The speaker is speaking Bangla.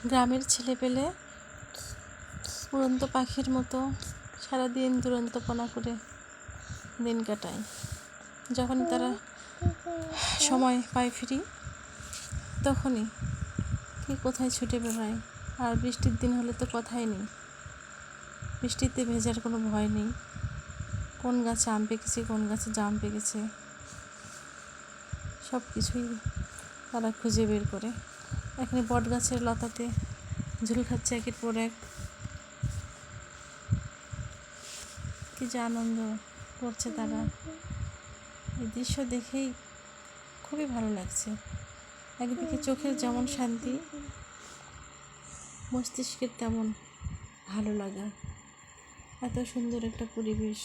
গ্রামের ছেলে পেলে উড়ন্ত পাখির মতো সারাদিন দুরন্তপনা করে দিন কাটায়। যখন তারা সময় পায় ফ্রি, তখনই কে কোথায় ছুটে বেড়ায়। আর বৃষ্টির দিন হলে তো কথাই নেই, বৃষ্টিতে ভেজার কোনো ভয় নেই। কোন গাছে আম পেকেছে, কোন গাছে জাম পেকেছে, সব কিছুই তারা খুঁজে বের করে। এখানে বট গাছের লতাতে ঝুল খাচ্ছে একের পর এক, কি যে আনন্দ করছে তারা। এই দৃশ্য দেখেই খুবই ভালো লাগছে। একদিকে চোখের যেমন শান্তি, মস্তিষ্কের তেমন ভালো লাগা। এত সুন্দর একটা পরিবেশ।